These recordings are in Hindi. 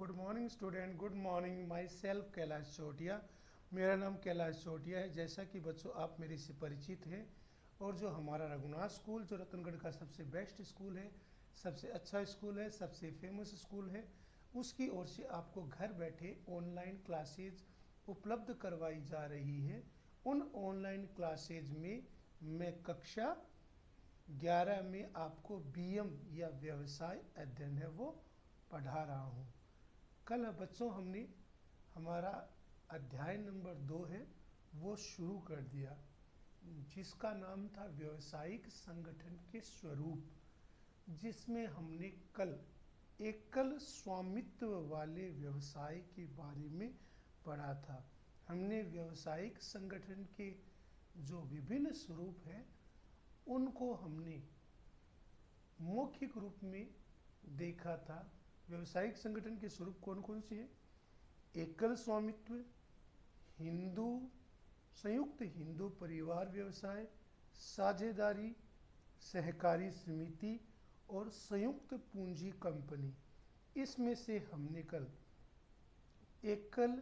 Good morning student, good morning. Myself Kailash Chautiya. मेरा नाम कैलाश चौटिया है। जैसा कि बच्चों आप मेरे से परिचित हैं, और जो हमारा रघुनाथ स्कूल जो रतनगढ़ का सबसे बेस्ट स्कूल है, सबसे अच्छा स्कूल है, सबसे फेमस स्कूल है, उसकी ओर से आपको घर बैठे ऑनलाइन क्लासेज उपलब्ध करवाई जा रही है। उन ऑनलाइन क्लासेज में मैं कक्षा 11 में आपको बीएम या व्यवसाय अध्ययन है वो पढ़ा रहा हूँ। कल बच्चों हमने हमारा अध्याय नंबर 2 है वो शुरू कर दिया, जिसका नाम था व्यवसायिक संगठन के स्वरूप, जिसमें हमने कल एकल स्वामित्व वाले व्यवसाय के बारे में पढ़ा था। हमने व्यवसायिक संगठन के जो विभिन्न स्वरूप हैं उनको हमने मौखिक रूप में देखा था। व्यवसायिक संगठन के स्वरूप कौन कौन से हैं? एकल स्वामित्व, हिंदू संयुक्त हिंदू परिवार व्यवसाय, साझेदारी, सहकारी समिति और संयुक्त पूंजी कंपनी। इसमें से हमने कल एकल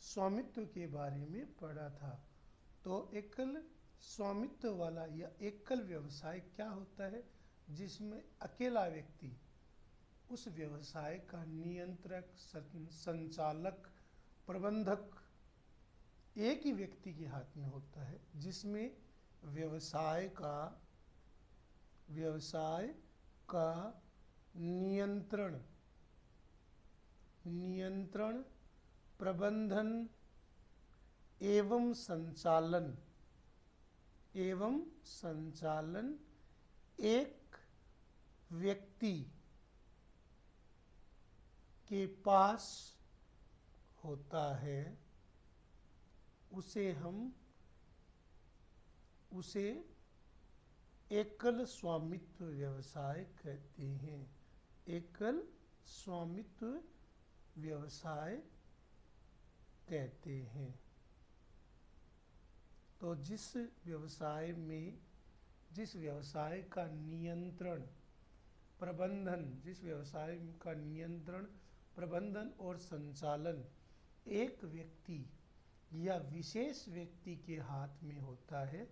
स्वामित्व के बारे में पढ़ा था। तो एकल स्वामित्व वाला या एकल व्यवसाय क्या होता है? जिसमें अकेला व्यक्ति उस व्यवसाय का नियंत्रक, संचालक, प्रबंधक एक ही व्यक्ति के हाथ में होता है, जिसमें व्यवसाय का नियंत्रण, प्रबंधन एवं संचालन एक व्यक्ति के पास होता है। उसे एकल स्वामित्व व्यवसाय कहते हैं। एकल स्वामित्व व्यवसाय कहते हैं। तो जिस व्यवसाय का नियंत्रण प्रबंधन और संचालन एक व्यक्ति या विशेष व्यक्ति के हाथ में होता है,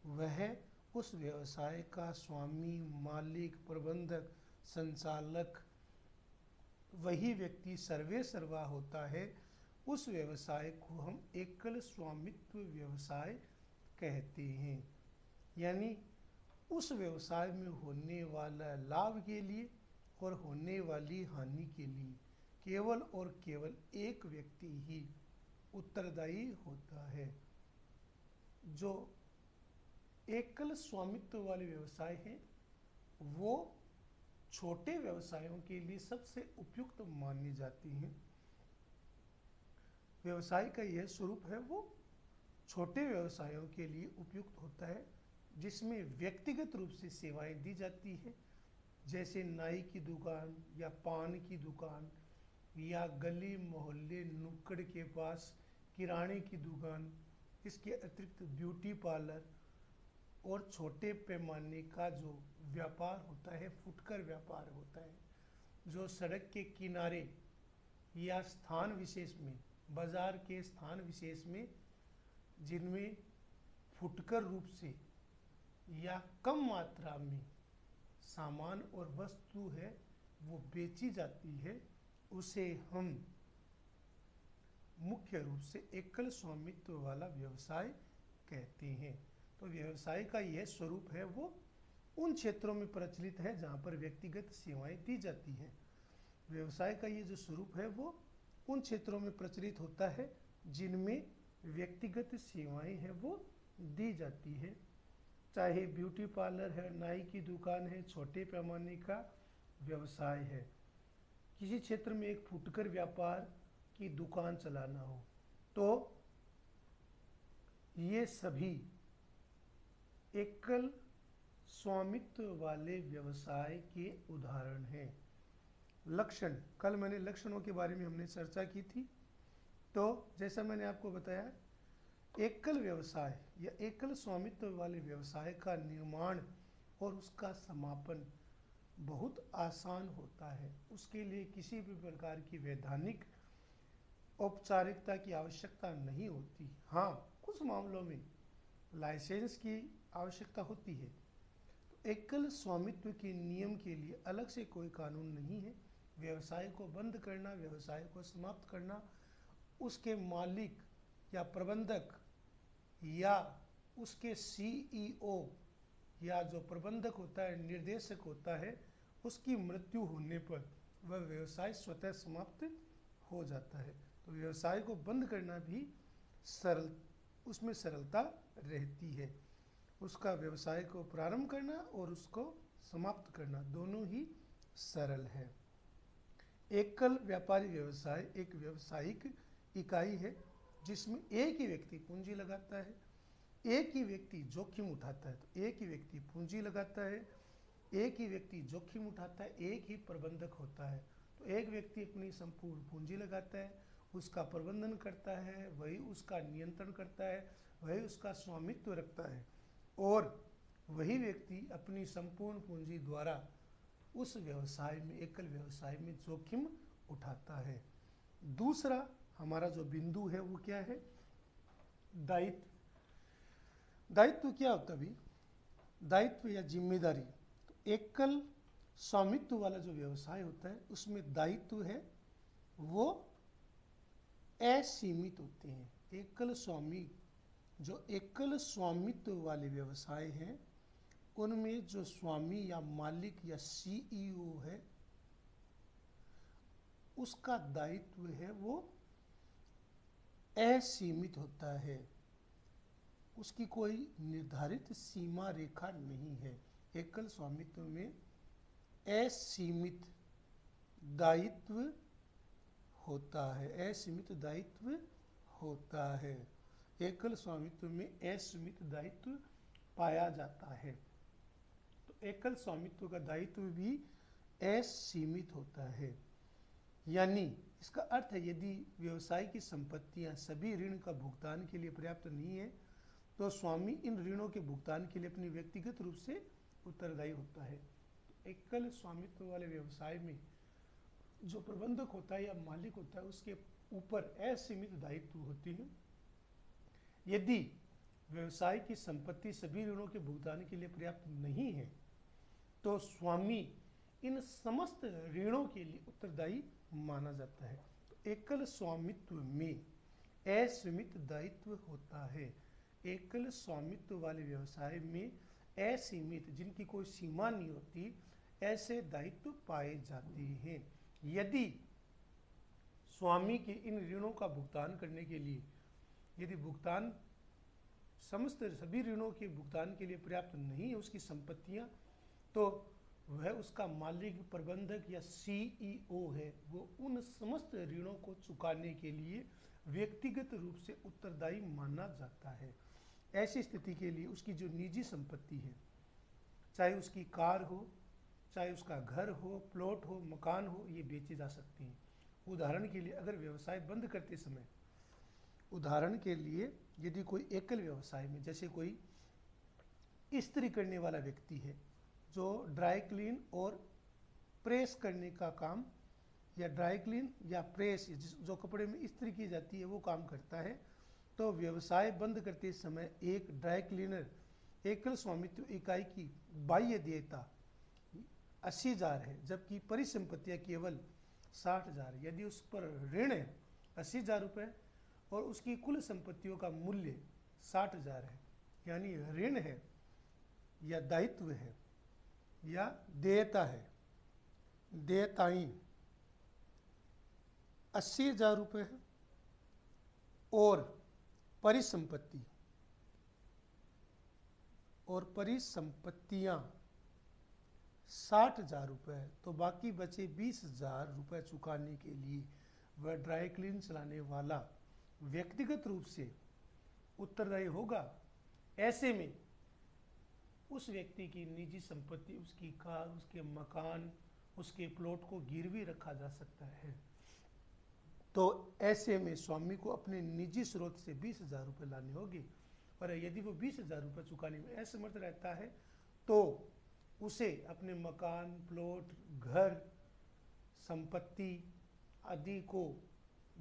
वह उस व्यवसाय का स्वामी, मालिक, प्रबंधक, संचालक, वही व्यक्ति सर्वे सर्वा होता है। उस व्यवसाय को हम एकल स्वामित्व व्यवसाय कहते हैं। यानी उस व्यवसाय में होने वाला लाभ के लिए और होने वाली हानि के लिए केवल और केवल एक व्यक्ति ही उत्तरदायी होता है। जो एकल स्वामित्व वाले व्यवसाय हैं वो छोटे व्यवसायों के लिए सबसे उपयुक्त मानी जाती हैं। व्यवसाय का यह स्वरूप है वो छोटे व्यवसायों के लिए उपयुक्त होता है, जिसमें व्यक्तिगत रूप से सेवाएं दी जाती हैं, जैसे नाई की दुकान या पान की दुकान, या गली मोहल्ले नुक्कड़ के पास किराने की दुकान। इसके अतिरिक्त ब्यूटी पार्लर और छोटे पैमाने का जो व्यापार होता है, फुटकर व्यापार होता है, जो सड़क के किनारे या स्थान विशेष में, बाजार के स्थान विशेष में, जिनमें फुटकर रूप से या कम मात्रा में सामान और वस्तु है वो बेची जाती है, उसे हम मुख्य रूप से एकल स्वामित्व वाला व्यवसाय कहते हैं। तो व्यवसाय का यह स्वरूप है वो उन क्षेत्रों में प्रचलित है जहाँ पर व्यक्तिगत सेवाएं दी जाती हैं। व्यवसाय का ये जो स्वरूप है वो उन क्षेत्रों में प्रचलित होता है जिनमें व्यक्तिगत सेवाएं हैं वो दी जाती है। चाहे ब्यूटी पार्लर है, नाई की दुकान है, छोटे पैमाने का व्यवसाय है, किसी क्षेत्र में एक फुटकर व्यापार की दुकान चलाना हो, तो ये सभी एकल स्वामित्व वाले व्यवसाय के उदाहरण हैं। लक्षण, कल मैंने लक्षणों के बारे में हमने चर्चा की थी। तो जैसा मैंने आपको बताया, एकल व्यवसाय या एकल स्वामित्व वाले व्यवसाय का निर्माण और उसका समापन बहुत आसान होता है। उसके लिए किसी भी प्रकार की वैधानिक औपचारिकता की आवश्यकता नहीं होती। हाँ, कुछ मामलों में लाइसेंस की आवश्यकता होती है। तो एकल स्वामित्व के नियम के लिए अलग से कोई कानून नहीं है। व्यवसाय को बंद करना, व्यवसाय को समाप्त करना, उसके मालिक या प्रबंधक या उसके सीईओ या जो प्रबंधक होता है, निर्देशक होता है, उसकी मृत्यु होने पर वह व्यवसाय स्वतः समाप्त हो जाता है। तो व्यवसाय को बंद करना भी सरल, उसमें सरलता रहती है। उसका व्यवसाय को प्रारंभ करना और उसको समाप्त करना दोनों ही सरल है। एकल व्यापारी व्यवसाय एक व्यावसायिक इकाई है जिसमें एक ही व्यक्ति पूंजी लगाता है, एक ही व्यक्ति जोखिम उठाता है। तो एक ही व्यक्ति पूंजी लगाता है, एक ही व्यक्ति जोखिम उठाता है, एक ही प्रबंधक होता है। तो एक व्यक्ति अपनी संपूर्ण पूंजी लगाता है, उसका प्रबंधन करता है, वही उसका नियंत्रण करता है, वही उसका स्वामित्व रखता है, और वही व्यक्ति अपनी संपूर्ण पूंजी द्वारा उस व्यवसाय में, एकल व्यवसाय में जोखिम उठाता है। दूसरा हमारा जो बिंदु है वो क्या है? दायित्व। दायित्व क्या होता है? दायित्व या जिम्मेदारी। तो एकल स्वामित्व वाला जो व्यवसाय होता है उसमें दायित्व है वो असीमित होते हैं। जो एकल स्वामित्व वाले व्यवसाय हैं उनमें जो स्वामी या मालिक या सीईओ है उसका दायित्व है वो असीमित होता है। उसकी कोई निर्धारित सीमा रेखा नहीं है। एकल स्वामित्व में असीमित दायित्व होता है, असीमित दायित्व होता है। एकल स्वामित्व में असीमित दायित्व पाया जाता है। तो एकल स्वामित्व का दायित्व भी असीमित होता है। यानी इसका अर्थ है यदि व्यवसाय की संपत्तियां सभी ऋण का भुगतान के लिए पर्याप्त नहीं है तो स्वामी इन ऋणों के भुगतान के लिए अपनी व्यक्तिगत रूप से उत्तरदायी होता है। तो एकल स्वामित्व वाले व्यवसाय में जो प्रबंधक होता है या मालिक होता है उसके ऊपर असीमित दायित्व होती है। यदि व्यवसाय की संपत्ति सभी ऋणों के भुगतान के लिए पर्याप्त नहीं है तो स्वामी इन समस्त ऋणों के लिए उत्तरदायी माना जाता है। तो एकल स्वामित्व में असीमित दायित्व होता है। एकल स्वामित्व वाले व्यवसाय में असीमित, जिनकी कोई सीमा नहीं होती, ऐसे दायित्व पाए जाते हैं। यदि स्वामी के इन ऋणों का भुगतान करने के लिए, यदि भुगतान समस्त सभी ऋणों के भुगतान के लिए पर्याप्त नहीं है उसकी संपत्तियां, तो वह उसका मालिक, प्रबंधक या सीईओ है, वो उन समस्त ऋणों को चुकाने के लिए व्यक्तिगत रूप से उत्तरदायी माना जाता है। ऐसी स्थिति के लिए उसकी जो निजी संपत्ति है, चाहे उसकी कार हो, चाहे उसका घर हो, प्लॉट हो, मकान हो, ये बेची जा सकती हैं। उदाहरण के लिए अगर व्यवसाय बंद करते समय, उदाहरण के लिए यदि कोई एकल व्यवसाय में, जैसे कोई इस्त्री करने वाला व्यक्ति है जो ड्राई क्लीन और प्रेस करने का काम, या ड्राई क्लीन या प्रेस जो कपड़े में इस्त्री की जाती है वो काम करता है, तो व्यवसाय बंद करते समय एक ड्राई क्लीनर एकल स्वामित्व इकाई की बाह्य देयता 80,000 है, जबकि परिसंपत्तियां केवल 60,000 है। यदि उस पर ऋण है 80,000 रुपये और उसकी कुल संपत्तियों का मूल्य 60,000 है, यानी ऋण है या दायित्व है या देयता है, देयताएं 80,000 रुपये है और परिसंपत्तियां 60,000 रुपये है, तो बाकी बचे 20,000 रुपये चुकाने के लिए वह ड्राई क्लीन चलाने वाला व्यक्तिगत रूप से उत्तरदायी होगा। ऐसे में उस व्यक्ति की निजी संपत्ति, उसकी कार, उसके मकान, उसके प्लॉट को गिरवी रखा जा सकता है। तो ऐसे में स्वामी को अपने निजी स्रोत से 20,000 रुपये लाने होंगे, और यदि वो 20,000 रुपये चुकाने में असमर्थ रहता है तो उसे अपने मकान, प्लॉट, घर, संपत्ति आदि को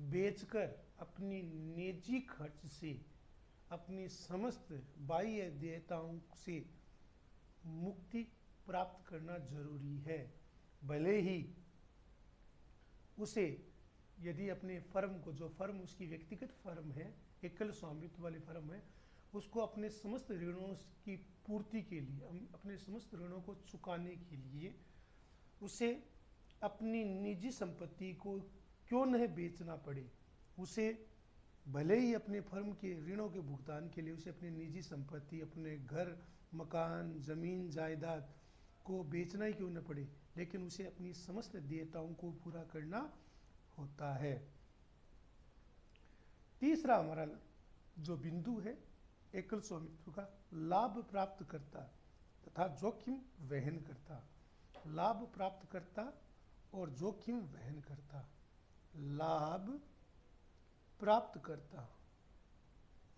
बेचकर अपनी निजी खर्च से अपनी समस्त बाह्य देयताओं से मुक्ति प्राप्त करना जरूरी है। भले ही उसे यदि अपने फर्म को, जो फर्म उसकी व्यक्तिगत फर्म है, एकल स्वामित्व वाली फर्म है, उसको अपने समस्त ऋणों की पूर्ति के लिए, अपने समस्त ऋणों को चुकाने के लिए उसे अपनी निजी संपत्ति को क्यों नहीं बेचना पड़े, उसे भले ही अपने फर्म के ऋणों के भुगतान के लिए उसे अपनी निजी संपत्ति, अपने घर, मकान, जमीन, जायदाद को बेचना ही क्यों न पड़े, लेकिन उसे अपनी समस्त देयताओं को पूरा करना होता है। तीसरा हमारा जो बिंदु है एकल स्वामित्व का, लाभ प्राप्त करता तथा जोखिम वहन करता। लाभ प्राप्त करता और जोखिम वहन करता। लाभ प्राप्त करता,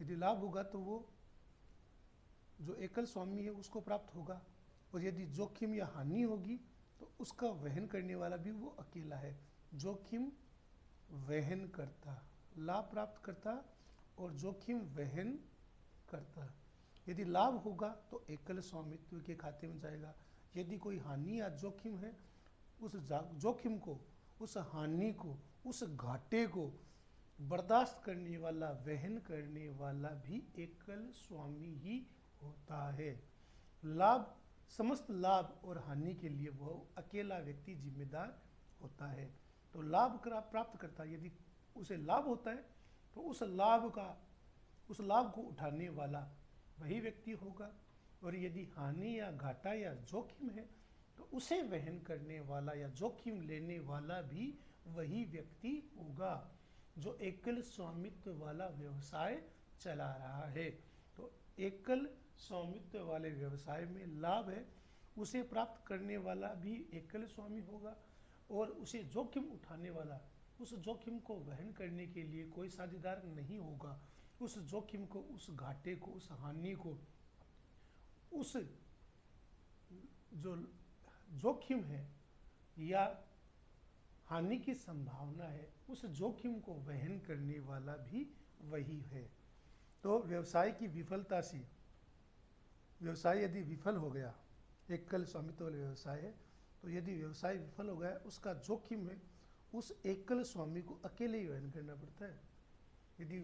यदि लाभ होगा तो वो जो एकल स्वामी है उसको प्राप्त होगा, और यदि जोखिम या हानि होगी तो उसका वहन करने वाला भी वो अकेला है। जोखिम वहन करता, लाभ प्राप्त करता और जोखिम वहन करता। यदि लाभ होगा तो एकल स्वामित्व के खाते में जाएगा। यदि कोई हानि या जोखिम है, उस जोखिम को, उस हानि को, उस घाटे को बर्दाश्त करने वाला, वहन करने वाला भी एकल स्वामी ही होता है। लाभ, समस्त लाभ और हानि के लिए वह अकेला व्यक्ति जिम्मेदार होता है। तो लाभ प्राप्त करता, यदि उसे लाभ होता है तो उस लाभ को उठाने वाला वही व्यक्ति होगा, और यदि हानि या घाटा या जोखिम है तो उसे वहन करने वाला या जोखिम लेने वाला भी वही व्यक्ति होगा जो एकल स्वामित्व वाला व्यवसाय चला रहा है। तो एकल स्वामित्व वाले व्यवसाय में लाभ है, उसे प्राप्त करने वाला भी एकल स्वामी होगा, और उसे जोखिम उठाने वाला, उस जोखिम को वहन करने के लिए कोई साझेदार नहीं होगा। उस जोखिम को, उस घाटे को, उस हानि को, उस जो जोखिम है या हानि की संभावना है, उस जोखिम को वहन करने वाला भी वही है। तो व्यवसाय की विफलता से, व्यवसाय यदि विफल हो गया, एकल स्वामित्व वाला व्यवसाय है, तो यदि व्यवसाय विफल हो गया, उसका जोखिम है, उस एकल स्वामी को अकेले ही वहन करना पड़ता है। यदि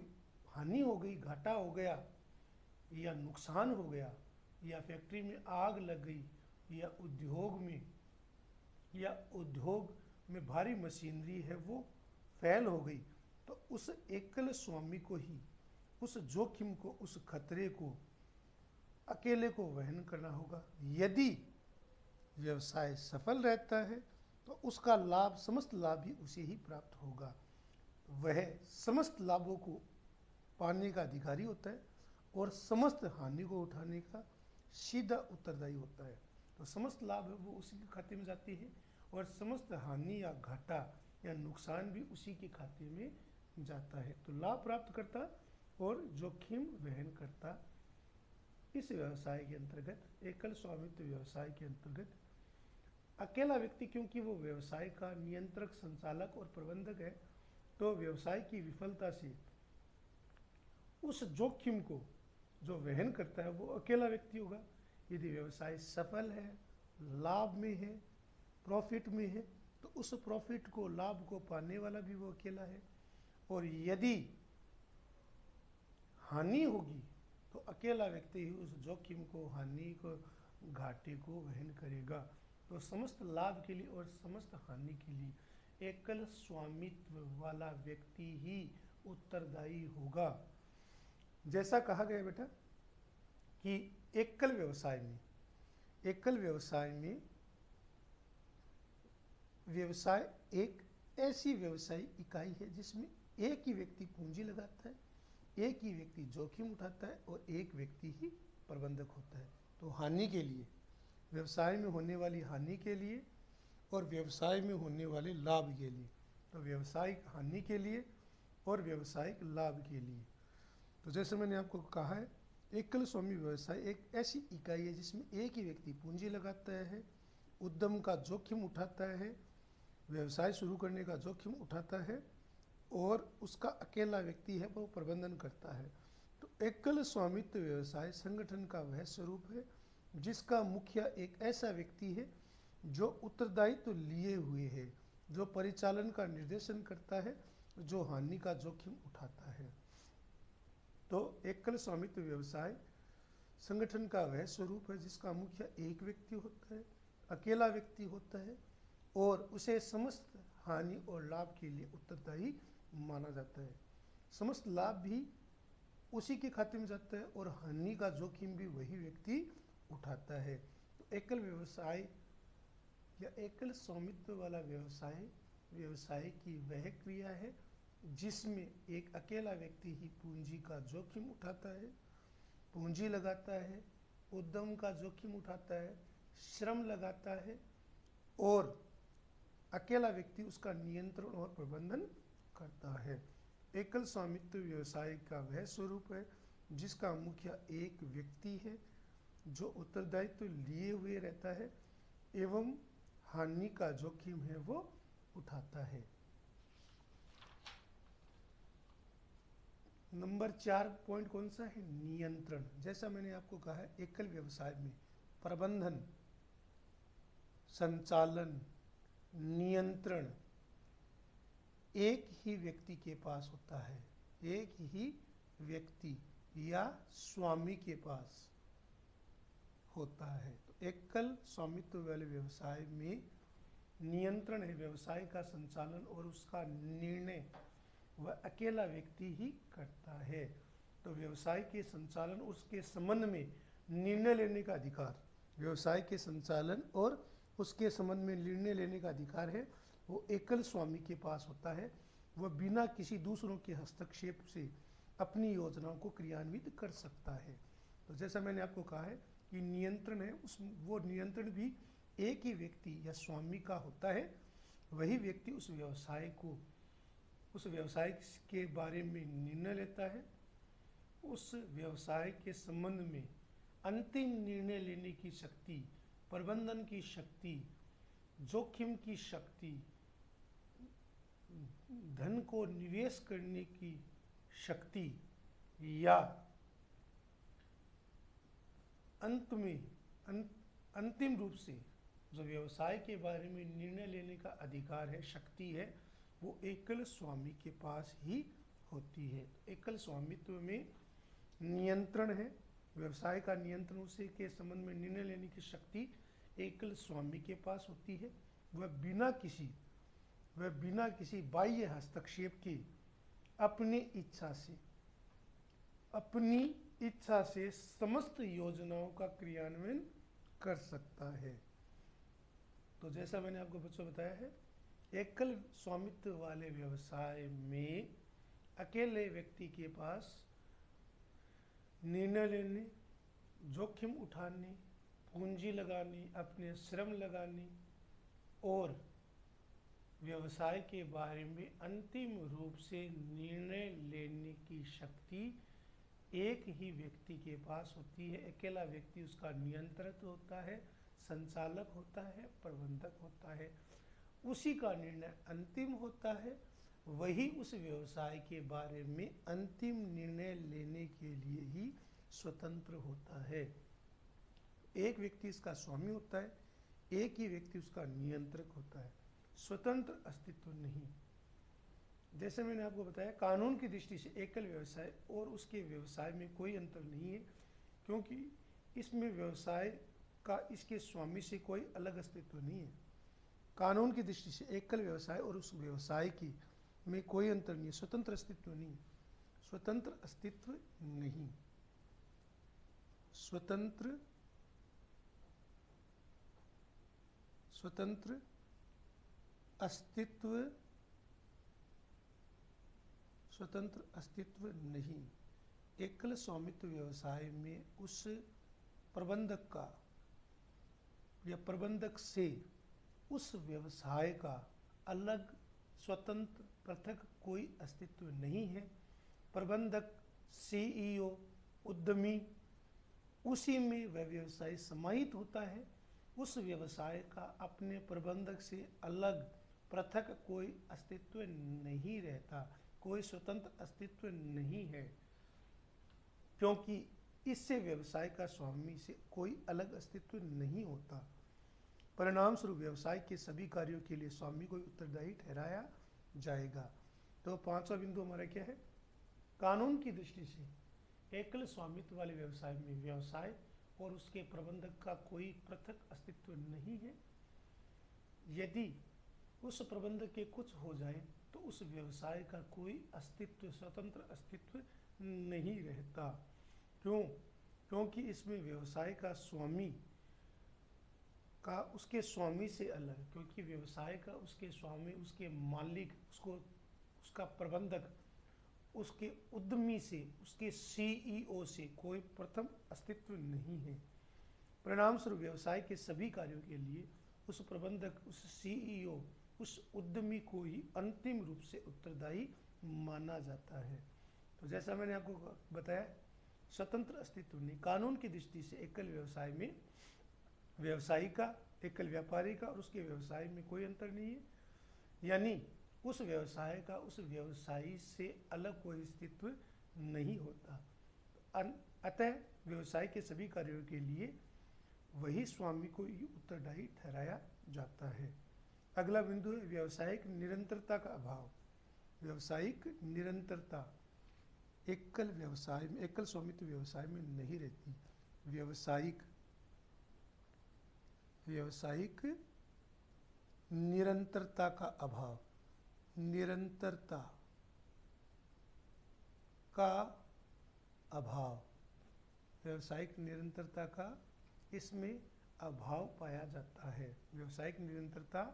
हानि हो गई, घाटा हो गया या नुकसान हो गया, या फैक्ट्री में आग लग गई, या उद्योग में भारी मशीनरी है वो फेल हो गई, तो उस एकल स्वामी को ही उस जोखिम को, उस खतरे को अकेले को वहन करना होगा। यदि व्यवसाय सफल रहता है तो उसका लाभ, समस्त लाभ ही उसे ही प्राप्त होगा। वह समस्त लाभों को पाने का अधिकारी होता है और समस्त हानि को उठाने का सीधा उत्तरदायी होता है। तो समस्त लाभ है वो उसी के खाते में जाती है, और समस्त हानि या घाटा या नुकसान भी उसी के खाते में जाता है। तो लाभ प्राप्त करता और जोखिम वहन करता। इस व्यवसाय के अंतर्गत, एकल स्वामित्व व्यवसाय के अंतर्गत, अकेला व्यक्ति, क्योंकि वो व्यवसाय का नियंत्रक, संचालक और प्रबंधक है, तो व्यवसाय की विफलता से उस जोखिम को जो वहन करता है वो अकेला व्यक्ति होगा। यदि व्यवसाय सफल है, लाभ में है, प्रॉफिट में है, तो उस प्रॉफिट को, लाभ को पाने वाला भी वो अकेला है। और यदि हानि होगी तो अकेला व्यक्ति ही उस जोखिम को, हानि को, घाटे को वहन करेगा। तो समस्त लाभ के लिए और समस्त हानि के लिए एकल स्वामित्व वाला व्यक्ति ही उत्तरदायी होगा। जैसा कहा गया बेटा कि एकल व्यवसाय में व्यवसाय एक ऐसी व्यवसायी इकाई है जिसमें एक ही व्यक्ति पूंजी लगाता है, एक ही व्यक्ति जोखिम उठाता है और एक व्यक्ति ही प्रबंधक होता है। तो हानि के लिए, व्यवसाय में होने वाली हानि के लिए और व्यवसाय में होने वाले लाभ के लिए, तो व्यवसायिक हानि के लिए और व्यवसायिक लाभ के लिए, तो जैसे मैंने आपको कहा है, एकल स्वामी व्यवसाय एक ऐसी इकाई है जिसमें एक ही व्यक्ति पूंजी लगाता है, उद्यम का जोखिम उठाता है, व्यवसाय शुरू करने का जोखिम उठाता है और उसका अकेला व्यक्ति है वो प्रबंधन करता है। तो एकल स्वामित्व व्यवसाय संगठन का वह स्वरूप है जिसका मुखिया एक ऐसा व्यक्ति है जो उत्तरदायित्व लिए हुए है, जो परिचालन का निर्देशन करता है, जो हानि का जोखिम उठाता है। तो एकल स्वामित्व व्यवसाय संगठन का वह स्वरूप है जिसका मुखिया एक व्यक्ति होता है, अकेला व्यक्ति होता है और उसे समस्त हानि और लाभ के लिए उत्तरदायी माना जाता है। समस्त लाभ भी उसी के खाते में जाता है और हानि का जोखिम भी वही व्यक्ति उठाता है। तो एकल व्यवसाय या एकल स्वामित्व वाला व्यवसाय व्यवसाय की वह क्रिया है जिसमें एक अकेला व्यक्ति ही पूंजी का जोखिम उठाता है, पूंजी लगाता है, उद्यम का जोखिम उठाता है, श्रम लगाता है और अकेला व्यक्ति उसका नियंत्रण और प्रबंधन करता है। एकल स्वामित्व व्यवसाय का वह स्वरूप है जिसका मुखिया एक व्यक्ति है जो उत्तरदायित्व लिए हुए रहता है एवं हानि का जोखिम है वो उठाता है। नंबर 4 पॉइंट कौन सा है? नियंत्रण। जैसा मैंने आपको कहा है एकल व्यवसाय में प्रबंधन, संचालन, नियंत्रण एक ही व्यक्ति के पास होता है, एक ही व्यक्ति या स्वामी के पास होता है। तो एकल स्वामित्व वाले व्यवसाय में नियंत्रण है, व्यवसाय का संचालन और उसका निर्णय वह अकेला व्यक्ति ही करता है। तो व्यवसाय के संचालन, उसके संबंध में निर्णय लेने का अधिकार, व्यवसाय के संचालन और उसके संबंध में निर्णय लेने का अधिकार है वो एकल स्वामी के पास होता है। वह बिना किसी दूसरों के हस्तक्षेप से अपनी योजनाओं को क्रियान्वित कर सकता है। तो जैसा मैंने आपको कहा है कि नियंत्रण है, वो नियंत्रण भी एक ही व्यक्ति या स्वामी का होता है। वही व्यक्ति उस व्यवसाय के बारे में निर्णय लेता है, उस व्यवसाय के संबंध में अंतिम निर्णय लेने की शक्ति, प्रबंधन की शक्ति, जोखिम की शक्ति, धन को निवेश करने की शक्ति या अंत में अंतिम रूप से जो व्यवसाय के बारे में निर्णय लेने का अधिकार है, शक्ति है, वो एकल स्वामी के पास ही होती है। एकल स्वामित्व में नियंत्रण है, व्यवसाय का नियंत्रण, उसे के संबंध में निर्णय लेने की शक्ति एकल स्वामी के पास होती है। वह बिना किसी बाह्य हस्तक्षेप के अपनी इच्छा से समस्त योजनाओं का क्रियान्वयन कर सकता है। तो जैसा मैंने आपको बच्चों बताया है, एकल स्वामित्व वाले व्यवसाय में अकेले व्यक्ति के पास निर्णय लेने, जोखिम उठाने, पूंजी लगाने, अपने श्रम लगाने और व्यवसाय के बारे में अंतिम रूप से निर्णय लेने की शक्ति एक ही व्यक्ति के पास होती है। अकेला व्यक्ति उसका नियंत्रक होता है, संचालक होता है, प्रबंधक होता है, उसी का निर्णय अंतिम होता है, वही उस व्यवसाय के बारे में अंतिम निर्णय लेने के लिए ही स्वतंत्र होता है। एक व्यक्ति इसका स्वामी होता है, एक ही व्यक्ति उसका नियंत्रक होता है, स्वतंत्र अस्तित्व नहीं। जैसे मैंने आपको बताया, कानून की दृष्टि से एकल व्यवसाय और उसके व्यवसाय में कोई अंतर नहीं है, क्योंकि इसमें व्यवसाय का इसके स्वामी से कोई अलग अस्तित्व नहीं है। कानून की दृष्टि से एकल व्यवसाय और उस व्यवसाय की में कोई अंतर नहीं है, स्वतंत्र अस्तित्व नहीं, स्वतंत्र अस्तित्व नहीं, स्वतंत्र अस्तित्व नहीं। एकल स्वामित्व व्यवसाय में उस प्रबंधक का या प्रबंधक से उस व्यवसाय का अलग, स्वतंत्र, पृथक कोई अस्तित्व नहीं है। प्रबंधक, सीईओ, उद्यमी उसी में वह व्यवसाय समाहित होता है। उस व्यवसाय का अपने प्रबंधक से अलग पृथक कोई अस्तित्व नहीं रहता, कोई स्वतंत्र अस्तित्व नहीं है, क्योंकि इससे व्यवसाय का स्वामी से कोई अलग अस्तित्व नहीं होता। परिणाम स्वरूप व्यवसाय के सभी कार्यों के लिए स्वामी को उत्तरदायी ठहराया जाएगा। तो पांचवा बिंदु हमारा क्या है? कानून की दृष्टि से एकल स्वामित्व वाले व्यवसाय में व्यवसाय और उसके प्रबंधक का कोई पृथक अस्तित्व नहीं है। यदि उस प्रबंधक के कुछ हो जाए तो उस व्यवसाय का कोई अस्तित्व, स्वतंत्र अस्तित्व नहीं रहता। क्यों? क्योंकि इसमें व्यवसाय का स्वामी का उसके स्वामी से अलग, क्योंकि व्यवसाय का उसके स्वामी, उसके मालिक, उसका प्रबंधक, उसके उद्यमी से, उसके सीईओ से कोई प्रथम अस्तित्व नहीं है। परिणाम स्वरूप व्यवसाय के सभी कार्यों के लिए उस प्रबंधक, उस सीईओ, उस उद्यमी को ही अंतिम रूप से उत्तरदायी माना जाता है। तो जैसा मैंने आपको बताया, स्वतंत्र अस्तित्व नहीं। कानून की दृष्टि से एकल व्यवसाय में व्यवसायी का, एकल व्यापारी का और उसके व्यवसाय में कोई अंतर नहीं है, यानी उस व्यवसाय का उस व्यवसायी से अलग कोई अस्तित्व नहीं होता। अतः व्यवसाय के सभी कार्यों के लिए वही स्वामी को ही उत्तरदायी ठहराया जाता है। अगला बिंदु है व्यावसायिक निरंतरता का अभाव। व्यावसायिक निरंतरता एकल व्यवसाय में, एकल स्वामित्व व्यवसाय में नहीं रहती। व्यावसायिक निरंतरता का अभाव, निरंतरता का अभाव, व्यावसायिक निरंतरता का इसमें अभाव पाया जाता है। व्यावसायिक निरंतरता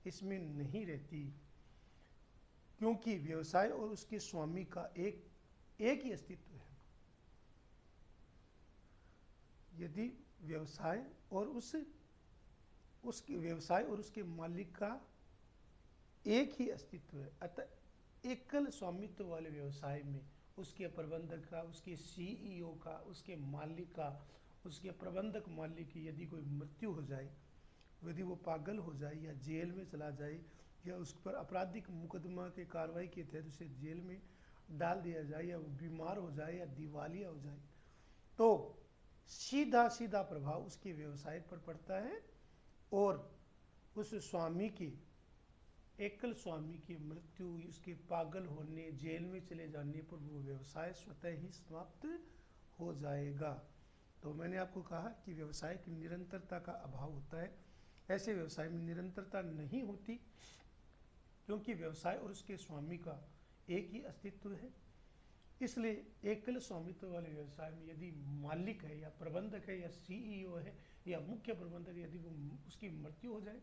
इसमें नहीं रहती, क्योंकि व्यवसाय और उसके स्वामी का एक ही अस्तित्व है। यदि व्यवसाय और उसके व्यवसाय और उसके मालिक का एक ही अस्तित्व है, अतः एकल स्वामित्व वाले व्यवसाय में उसके प्रबंधक का, उसके सीईओ का, उसके मालिक का, उसके प्रबंधक मालिक की यदि कोई मृत्यु हो जाए, यदि वो पागल हो जाए या जेल में चला जाए या उस पर आपराधिक मुकदमा के कार्रवाई के तहत उसे जेल में डाल दिया जाए या वो बीमार हो जाए या दिवालिया हो जाए, तो सीधा प्रभाव उसके व्यवसाय पर पड़ता है और उस स्वामी की, एकल स्वामी की मृत्यु, उसके पागल होने, जेल में चले जाने पर वो व्यवसाय स्वतः ही समाप्त हो जाएगा। तो मैंने आपको कहा कि व्यवसाय की निरंतरता का अभाव होता है। ऐसे व्यवसाय में निरंतरता नहीं होती, क्योंकि व्यवसाय और उसके स्वामी का एक ही अस्तित्व है। इसलिए एकल स्वामित्व वाले व्यवसाय में यदि मालिक है या प्रबंधक है या सीईओ है या मुख्य प्रबंधक, यदि वो उसकी मृत्यु हो जाए,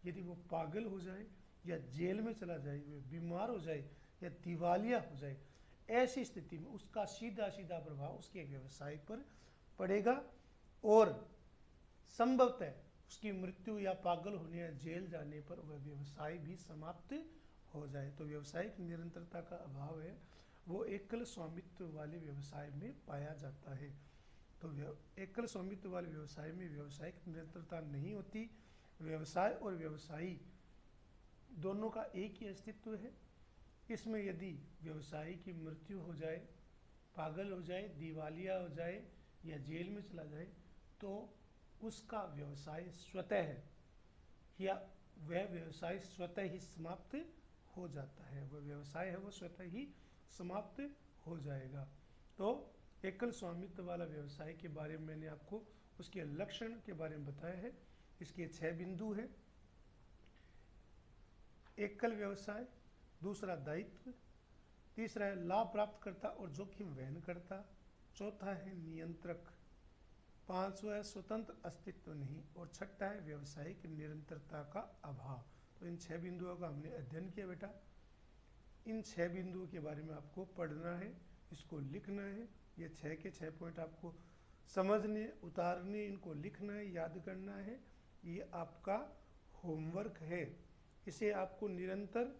यदि वो पागल हो जाए या जेल में चला जाए, बीमार हो जाए या दिवालिया हो जाए, ऐसी स्थिति में उसका सीधा प्रभाव उसके व्यवसाय पर पड़ेगा और संभवतः उसकी मृत्यु या पागल होने या जेल जाने पर वह व्यवसाय भी समाप्त हो जाए। तो व्यावसायिक निरंतरता का अभाव है, वो एकल स्वामित्व वाले व्यवसाय में पाया जाता है। तो एकल स्वामित्व वाले व्यवसाय में व्यावसायिक निरंतरता नहीं होती। व्यवसाय और व्यवसायी दोनों का एक ही अस्तित्व है। इसमें यदि व्यवसायी की मृत्यु हो जाए, पागल हो जाए, दिवालिया हो जाए या जेल में चला जाए, तो उसका व्यवसाय स्वतः है या वह व्यवसाय स्वतः ही समाप्त हो जाता है। वह व्यवसाय है वो स्वतः ही समाप्त हो जाएगा। तो एकल स्वामित्व वाला व्यवसाय के बारे में मैंने आपको उसके लक्षण के बारे में बताया है। इसके 6 बिंदु हैं। एकल व्यवसाय, दूसरा दायित्व, तीसरा है लाभ प्राप्त करता और जोखिम वहन करता, चौथा है नियंत्रक, पांचवा है स्वतंत्र अस्तित्व नहीं और छठा है व्यावसायिक निरंतरता का अभाव। तो इन 6 बिंदुओं का हमने अध्ययन किया बेटा। इन 6 बिंदुओं के बारे में आपको पढ़ना है, इसको लिखना है। ये 6 के 6 पॉइंट आपको समझने, उतारने, इनको लिखना है, याद करना है। ये आपका होमवर्क है। इसे आपको निरंतर,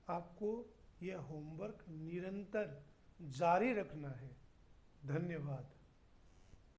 आपको यह होमवर्क निरंतर जारी रखना है। धन्यवाद।